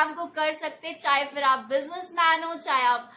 काम को कर सकते हैं, चाहे फिर आप बिजनेसमैन हो, चाहे आप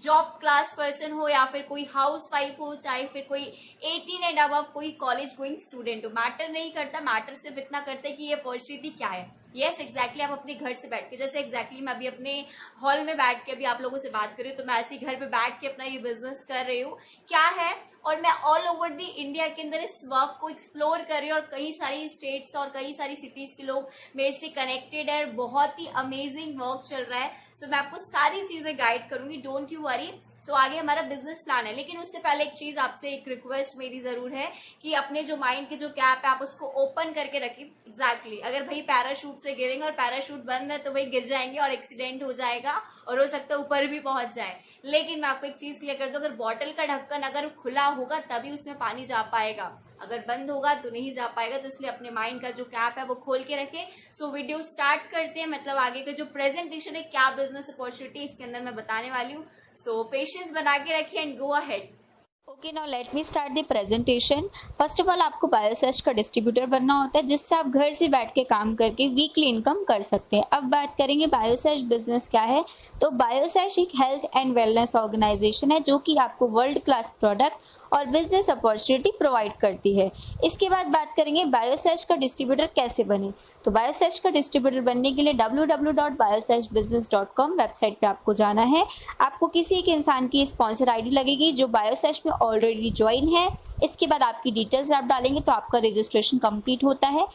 जॉब क्लास पर्सन हो, या फिर कोई हाउस वाइफ हो, चाहे फिर कोई 18 एंड अब कोई कॉलेज गोइंग स्टूडेंट हो। मैटर नहीं करता, मैटर सिर्फ इतना करता है कि ये अपॉर्चुनिटी क्या है। यस एग्जैक्टली, आप अपने घर से बैठ के, जैसे एग्जैक्टली मैं अभी अपने हॉल में बैठ के अभी आप लोगों से बात कर रही हूँ, तो मैं ऐसे घर पे बैठ के अपना ये बिजनेस कर रही हूँ। क्या है, और मैं ऑल ओवर दी इंडिया के अंदर इस वर्क को एक्सप्लोर कर रही हूँ, और कई सारी स्टेट्स और कई सारी सिटीज के लोग मेरे से कनेक्टेड है। बहुत ही अमेजिंग वर्क चल रहा है। सो मैं आपको सारी चीजें गाइड करूंगी, डोंट यू वरी। सो आगे हमारा बिजनेस प्लान है, लेकिन उससे पहले एक चीज आपसे, एक रिक्वेस्ट मेरी जरूर है कि अपने जो माइंड के जो कैप है आप उसको ओपन करके रखिए। एग्जैक्टली, अगर भाई पैराशूट से गिरेंगे और पैराशूट बंद है तो भाई गिर जाएंगे और एक्सीडेंट हो जाएगा, और हो सकता है ऊपर भी पहुंच जाए। लेकिन मैं आपको एक चीज क्लियर कर दूं, अगर बॉटल का ढक्कन अगर खुला होगा तभी उसमें पानी जा पाएगा, अगर बंद होगा तो नहीं जा पाएगा। तो इसलिए अपने माइंड का जो कैप है वो खोल के रखें। सो वीडियो स्टार्ट करते हैं, मतलब आगे का जो प्रेजेंटेशन है, क्या बिजनेस अपॉर्चुनिटी इसके अंदर मैं बताने वाली हूँ। सो पेशेंस बना के रखिए and go ahead. Okay, now let me start the presentation. First of all आपको बायोसेश का डिस्ट्रीब्यूटर बनना होता है, जिससे आप घर से बैठ के काम करके वीकली इनकम कर सकते हैं। अब बात करेंगे बायोसेश बिजनेस क्या है। तो बायोसेश एक हेल्थ एंड वेलनेस ऑर्गेनाइजेशन है जो कि आपको वर्ल्ड क्लास प्रोडक्ट और बिजनेस अपॉर्चुनिटी प्रोवाइड करती है। इसके बाद बात करेंगे बायोसेश का डिस्ट्रीब्यूटर कैसे बने। तो बायोसेश का डिस्ट्रीब्यूटर बनने के लिए www.bioseshbusiness.com वेबसाइट पे आपको जाना है। आपको किसी एक इंसान की स्पॉन्सर आईडी लगेगी जो बायोसेश में ऑलरेडी ज्वाइन है। इसके बाद आपकी डिटेल्स आप डालेंगे तो आपका रजिस्ट्रेशन कंप्लीट होता है।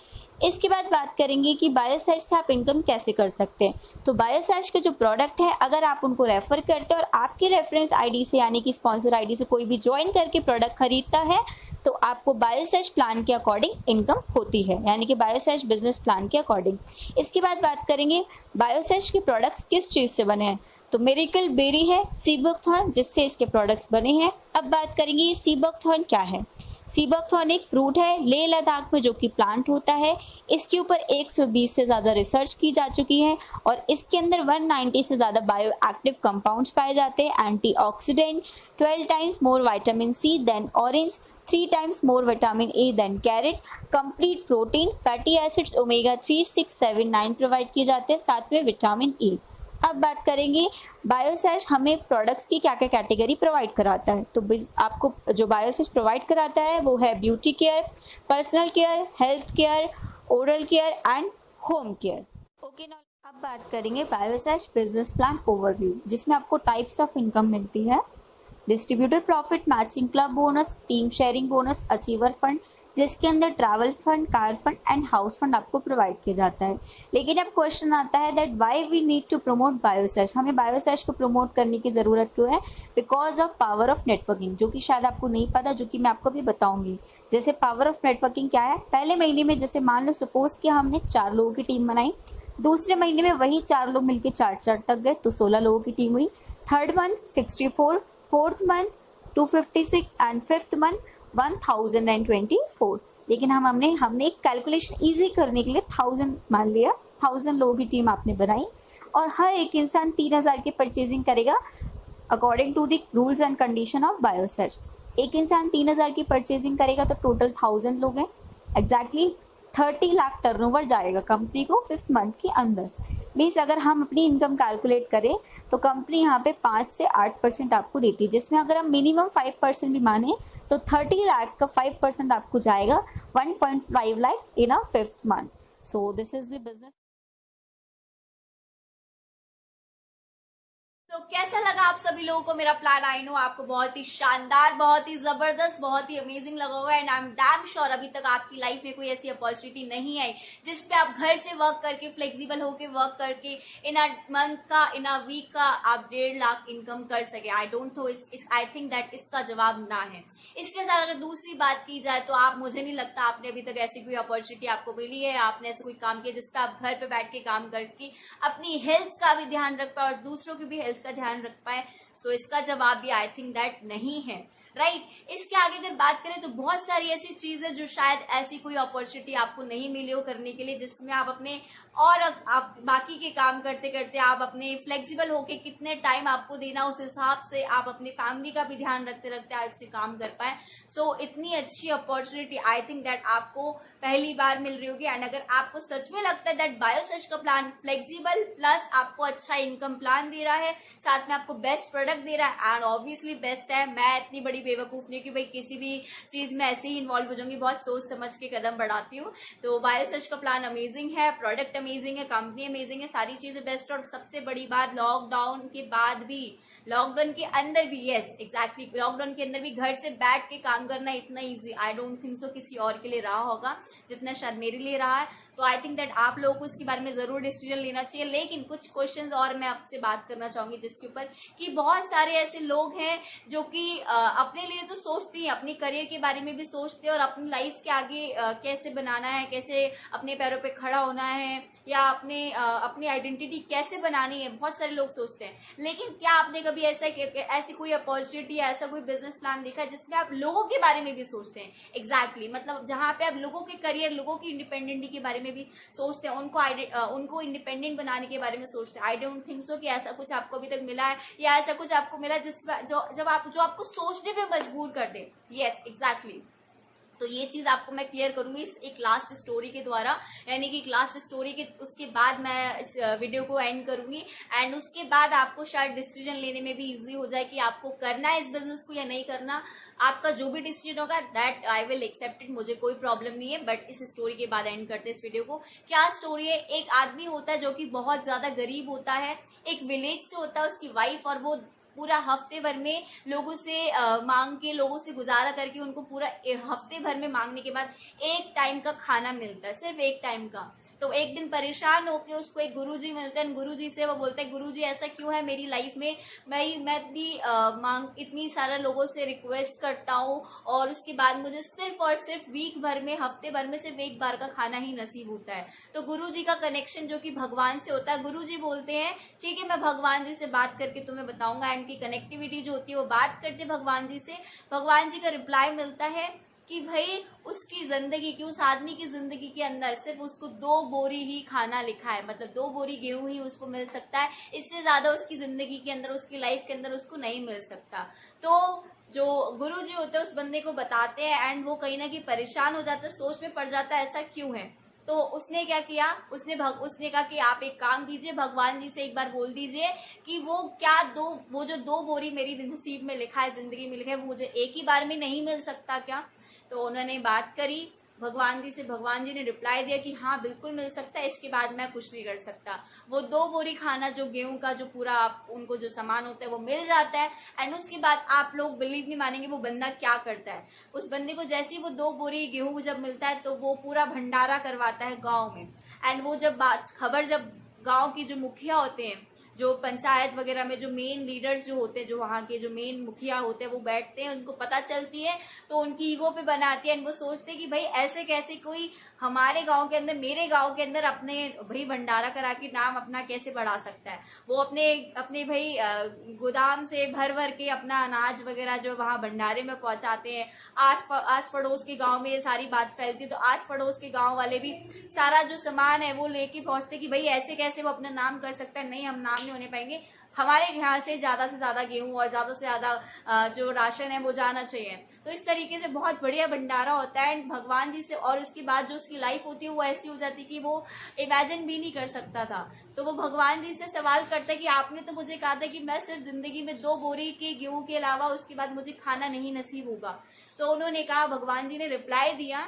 इसके बाद बात करेंगे कि बायोसेश से आप इनकम कैसे कर सकते हैं। तो बायोसेश के जो प्रोडक्ट है, अगर आप उनको रेफर करते हैं और आपके रेफरेंस आईडी से यानी कि स्पॉन्सर आईडी से कोई भी ज्वाइन करके प्रोडक्ट खरीदता है तो आपको बायोसेश प्लान के अकॉर्डिंग इनकम होती है, यानी कि बायोसेश बिजनेस प्लान के अकॉर्डिंग। इसके बाद बात करेंगे बायोसेश के प्रोडक्ट्स किस चीज़ से बने हैं। तो मिरेकल बेरी है, सी बकथॉर्न जिससे इसके प्रोडक्ट्स बने हैं। अब बात करेंगे ये सी बकथॉर्न क्या है। सी बकथॉर्न एक फ्रूट है लेह लद्दाख में जो कि प्लांट होता है। इसके ऊपर 120 से ज़्यादा रिसर्च की जा चुकी है और इसके अंदर 190 से ज़्यादा बायो एक्टिव कंपाउंड्स पाए जाते हैं। Antioxidant, 12 times more vitamin C than orange, 3 times more vitamin A than carrot, complete protein, fatty acids, omega 3, 6, 7, 9 provide किए जाते हैं, साथ में विटामिन ए। अब बात करेंगे बायोसेश हमें प्रोडक्ट्स की क्या क्या कैटेगरी प्रोवाइड कराता है। तो आपको जो बायोसेश प्रोवाइड कराता है वो है beauty care, personal care, health care, oral care and home care. Okay, now अब बात करेंगे बायोसेश बिजनेस प्लान ओवरव्यू, जिसमें आपको टाइप्स ऑफ इनकम मिलती है। Distributor profit, matching club bonus, team sharing bonus, achiever fund, जिसके अंदर travel fund, car fund and house fund आपको प्रोवाइड किया जाता है। लेकिन अब क्वेश्चन आता है that why we need to promote Biosesh, हमें बायोसेश को प्रमोट करने की ज़रूरत क्यों है। Because of power of networking, जो कि शायद आपको नहीं पता, जो कि मैं आपको भी बताऊंगी। जैसे पावर ऑफ नेटवर्किंग क्या है, पहले महीने में जैसे मान लो सपोज कि हमने 4 लोगों की टीम बनाई, दूसरे महीने में वही 4 लोग मिलकर 4 तक गए तो 16 लोगों की टीम हुई। Third month 64, fourth month 256 and fifth month 1024। लेकिन हमने एक कैलकुलेशन इजी करने के लिए 1000 मान लिया, 1000 लोगों की टीम आपने बनाई और हर एक इंसान 3000 की परचेजिंग करेगा according to the rules and condition of Biosesh. एक इंसान 3000 की परचेजिंग करेगा तो टोटल 1000 लोग हैं, एग्जैक्टली 30 लाख टर्नओवर जाएगा कंपनी को 5th मंथ के अंदर। मीन्स अगर हम अपनी इनकम कैलकुलेट करें तो कंपनी यहाँ पे 5 से 8% आपको देती है, जिसमें अगर हम मिनिमम 5% भी माने तो 30 लाख का 5% आपको जाएगा 1.5 लाख इन अ 5th month. So this is the business. तो कैसा लगा आप सभी लोगों को मेरा प्लान। आई नो आपको बहुत ही शानदार, बहुत ही जबरदस्त, बहुत ही अमेजिंग लगा होगा and I am damn sure अभी तक आपकी लाइफ में कोई ऐसी अपॉर्चुनिटी नहीं आई जिसपे आप घर से वर्क करके, फ्लेक्सिबल होके वर्क करके इन अ मंथ का, इन अ वीक का आप 1.5 लाख इनकम कर सके। I don't know, I think that इसका जवाब ना है। इसके साथ अगर दूसरी बात की जाए तो आप, मुझे नहीं लगता आपने अभी तक ऐसी कोई अपॉर्चुनिटी आपको मिली है, आपने ऐसा कोई काम किया जिसपे आप घर पे बैठ के काम करके अपनी हेल्थ का भी ध्यान रख पाए और दूसरों की भी हेल्थ का ध्यान रख पाए। सो इसका जवाब भी आई थिंक दैट नहीं है, राइट। इसके आगे अगर बात करें तो बहुत सारी ऐसी चीजें जो शायद ऐसी कोई अपॉर्चुनिटी आपको नहीं मिली हो करने के लिए, जिसमें आप अपने और आप बाकी के काम करते करते आप अपने फ्लेक्सिबल होके कितने टाइम आपको देना उस हिसाब से आप अपनी फैमिली का भी ध्यान रखते रखते आप इसे काम कर पाए। सो इतनी अच्छी अपॉर्चुनिटी आई थिंक दैट आपको पहली बार मिल रही होगी। एंड अगर आपको सच में लगता है दैट बायोसेज का प्लान फ्लेक्सिबल प्लस आपको अच्छा इनकम प्लान दे रहा है, साथ में आपको बेस्ट प्रोडक्ट दे रहा है, एंड ऑब्वियसली बेस्ट है। मैं इतनी बड़ी बेवकूफ नहीं कि भाई किसी भी चीज में ऐसे ही इन्वॉल्व हो जाऊंगी, बहुत सोच समझ के कदम बढ़ाती हूँ। तो बायोसेज का प्लान अमेजिंग है, प्रोडक्ट अमेजिंग है, कंपनी अमेजिंग है, सारी चीजें बेस्ट। और सबसे बड़ी बात, लॉकडाउन के बाद भी, लॉकडाउन के अंदर भी, यस एग्जैक्टली, लॉकडाउन के अंदर भी घर से बैठ के काम करना इतना easy I don't think so किसी और के लिए रहा होगा जितना शायद मेरे लिए रहा है। तो आई थिंक दैट आप लोगों को इसके बारे में जरूर डिसीजन लेना चाहिए। लेकिन कुछ क्वेश्चंस और मैं आपसे बात करना चाहूंगी जिसके ऊपर कि बहुत सारे ऐसे लोग हैं जो कि अपने लिए तो सोचते हैं, अपने करियर के बारे में भी सोचते हैं और अपनी लाइफ के आगे कैसे बनाना है, कैसे अपने पैरों पे खड़ा होना है, या अपनी आइडेंटिटी कैसे बनानी है, बहुत सारे लोग सोचते हैं। लेकिन क्या आपने कभी ऐसी कोई अपॉर्चुनिटी या ऐसा कोई बिजनेस प्लान देखा है जिसमें आप लोगों के बारे में भी सोचते हैं? एग्जैक्टली मतलब जहां पे आप लोगों के करियर, लोगों की इंडिपेंडेंटी के बारे में भी सोचते हैं, उनको इंडिपेंडेंट बनाने के बारे में सोचते हैं। आई डोंट थिंक सो कि ऐसा कुछ आपको अभी तक मिला है या ऐसा कुछ आपको मिला जो आपको सोचने पे मजबूर कर दे। Yes exactly. तो ये चीज आपको मैं क्लियर करूंगी इस एक लास्ट स्टोरी के द्वारा, यानी कि लास्ट स्टोरी के उसके बाद मैं इस वीडियो को एंड करूंगी। एंड उसके बाद आपको शायद डिसीजन लेने में भी इजी हो जाए कि आपको करना है इस बिजनेस को या नहीं करना। आपका जो भी डिसीजन होगा that I will accept it, मुझे कोई प्रॉब्लम नहीं है। बट इस स्टोरी के बाद एंड करते हैं इस वीडियो को। क्या स्टोरी है? एक आदमी होता है जो कि बहुत ज्यादा गरीब होता है, एक विलेज से होता है, उसकी वाइफ, और वो पूरा हफ्ते भर में लोगों से मांग के, लोगों से गुजारा करके, उनको पूरा हफ्ते भर में मांगने के बाद एक टाइम का खाना मिलता है, सिर्फ एक टाइम का। तो एक दिन परेशान होकर उसको एक गुरुजी मिलते हैं। गुरुजी से वो बोलते हैं, गुरुजी ऐसा क्यों है मेरी लाइफ में, मैं इतनी इतनी सारा लोगों से रिक्वेस्ट करता हूँ और उसके बाद मुझे सिर्फ और सिर्फ वीक भर में, हफ्ते भर में सिर्फ एक बार का खाना ही नसीब होता है। तो गुरुजी का कनेक्शन जो कि भगवान से होता है, गुरुजी बोलते हैं ठीक है मैं भगवान जी से बात करके तुम्हें बताऊंगा। एंड की कनेक्टिविटी जो होती है वो बात करते भगवान जी से। भगवान जी का रिप्लाई मिलता है कि भाई उसकी जिंदगी की, उस आदमी की जिंदगी के अंदर सिर्फ उसको 2 बोरी ही खाना लिखा है, मतलब 2 बोरी गेहूं ही उसको मिल सकता है, इससे ज्यादा उसकी जिंदगी के अंदर, उसकी लाइफ के अंदर उसको नहीं मिल सकता। तो जो गुरु जी होते हैं उस बंदे को बताते हैं एंड वो कहीं ना कहीं परेशान हो जाता है, सोच में पड़ जाता है ऐसा क्यों है। तो उसने क्या किया, उसने कहा कि आप एक काम कीजिए, भगवान जी से एक बार बोल दीजिए कि वो जो 2 बोरी मेरी नसीब में लिखा है, जिंदगी में लिखा है, वो मुझे एक ही बार में नहीं मिल सकता क्या। तो उन्होंने बात करी भगवान जी से, भगवान जी ने रिप्लाई दिया कि हाँ बिल्कुल मिल सकता है, इसके बाद मैं कुछ नहीं कर सकता। वो 2 बोरी खाना, जो गेहूं का जो पूरा उनको जो सामान होता है वो मिल जाता है। एंड उसके बाद आप लोग बिलीव नहीं मानेंगे वो बंदा क्या करता है। उस बंदे को जैसे ही वो 2 बोरी गेहूं जब मिलता है तो वो पूरा भंडारा करवाता है गाँव में। एंड वो जब गाँव की जो मुखिया होते हैं, जो पंचायत वगैरह में जो मेन लीडर्स जो होते हैं, जो वहाँ के जो मेन मुखिया होते हैं, वो बैठते हैं, उनको पता चलती है तो उनकी ईगो पे बनाती है। वो सोचते हैं कि भाई ऐसे कैसे कोई हमारे गांव के अंदर, मेरे गांव के अंदर अपने भाई भंडारा करा के नाम अपना कैसे बढ़ा सकता है। वो अपने भाई गोदाम से भर के अपना अनाज वगैरह जो वहाँ भंडारे में पहुंचाते हैं। आस पड़ोस के गांव में ये सारी बात फैलती है तो आस पड़ोस के गांव वाले भी सारा जो सामान है वो लेके पहुंचते कि भाई ऐसे कैसे वो अपना नाम कर सकता है, नहीं हम नाम नहीं होने पाएंगे, हमारे यहाँ से ज्यादा गेहूं और ज्यादा से ज्यादा जो राशन है वो जाना चाहिए। तो इस तरीके से बहुत बढ़िया भंडारा होता है एंड भगवान जी से। और उसके बाद जो उसकी लाइफ होती है वो ऐसी हो जाती है कि वो इमेजिन भी नहीं कर सकता था। तो वो भगवान जी से सवाल करता है कि आपने तो मुझे कहा था कि मैं सिर्फ जिंदगी में 2 बोरी के गेहूं के अलावा उसके बाद मुझे खाना नहीं नसीब होगा। तो उन्होंने कहा, भगवान जी ने रिप्लाई दिया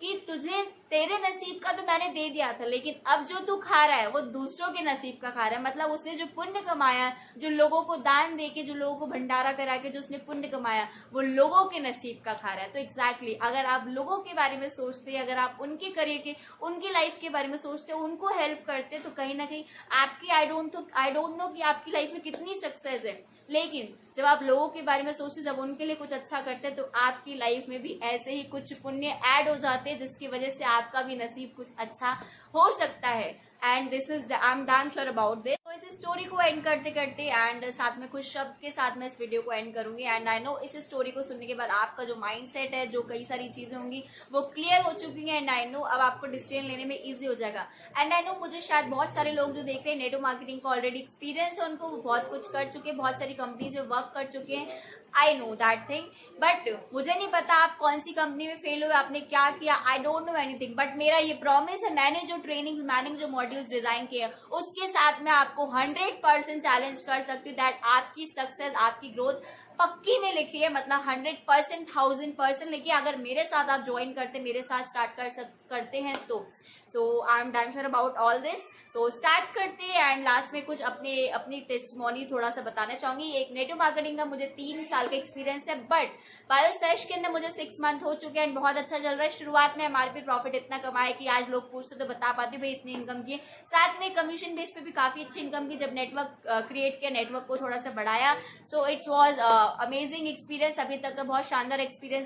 कि तुझे तेरे नसीब का तो मैंने दे दिया था, लेकिन अब जो तू खा रहा है वो दूसरों के नसीब का खा रहा है। मतलब उसने जो पुण्य कमाया, जो लोगों को दान देके, जो लोगों को भंडारा करा के जो उसने पुण्य कमाया, वो लोगों के नसीब का खा रहा है। तो एग्जैक्टली अगर आप लोगों के बारे में सोचते हैं, अगर आप उनके करियर के, उनकी लाइफ के बारे में सोचते हैं, उनको हेल्प करते, तो कहीं ना कहीं आपकी आई डोंट नो कि आपकी लाइफ में कितनी सक्सेस है, लेकिन जब आप लोगों के बारे में सोचते, जब उनके लिए कुछ अच्छा करते हैं, तो आपकी लाइफ में भी ऐसे ही कुछ पुण्य ऐड हो जाते हैं जिसकी वजह से आपका भी नसीब कुछ अच्छा हो सकता है। And this is I am damn sure about this. तो इस स्टोरी को एंड करते करते एंड साथ में कुछ शब्द के साथ मैं इस वीडियो को एंड करूंगी। एंड आई नो इस स्टोरी को सुनने के बाद आपका जो माइंडसेट है, जो कई सारी चीजें होंगी वो क्लियर हो चुकी हैं। एंड आई नो अब आपको डिसीजन लेने में इजी हो जाएगा। एंड आई नो मुझे शायद बहुत सारे लोग जो देख रहे हैं नेटवर्क मार्केटिंग को ऑलरेडी एक्सपीरियंस है, उनको बहुत कुछ कर चुके हैं, बहुत सारी कंपनीज में वर्क कर चुके हैं, I know that thing. But मुझे नहीं पता आप कौन सी कंपनी में फेल हुए, आपने क्या किया, I don't know anything. But मेरा ये प्रॉमिस है, मैंने जो ट्रेनिंग, मैंने जो मॉड्यूल्स डिजाइन किए उसके साथ मैं आपको 100% चैलेंज कर सकती हूँ दैट आपकी सक्सेस, आपकी ग्रोथ पक्की में लिखी है, मतलब 100%, 1000% लिखी है। अगर मेरे साथ आप ज्वाइन करते, मेरे साथ स्टार्ट करते हैं तो so I am damn sure about all this. तो स्टार्ट करते हैं। एंड लास्ट में कुछ अपनी टेस्टिमोनी थोड़ा सा बताना चाहूंगी। एक नेटवर्क मार्केटिंग का मुझे 3 साल का एक्सपीरियंस है, बट बायोसेश के अंदर मुझे 6 मंथ हो चुके हैं एंड बहुत अच्छा चल रहा है। शुरुआत में एमआरपी प्रॉफिट इतना कमाया कि आज लोग पूछते तो बता पाती भाई इतनी इनकम की है। साथ में कमीशन बेस पे भी काफी अच्छी इनकम की जब नेटवर्क क्रिएट किया, नेटवर्क को थोड़ा सा बढ़ाया। So it's was amazing experience, अभी तक का बहुत शानदार एक्सपीरियंस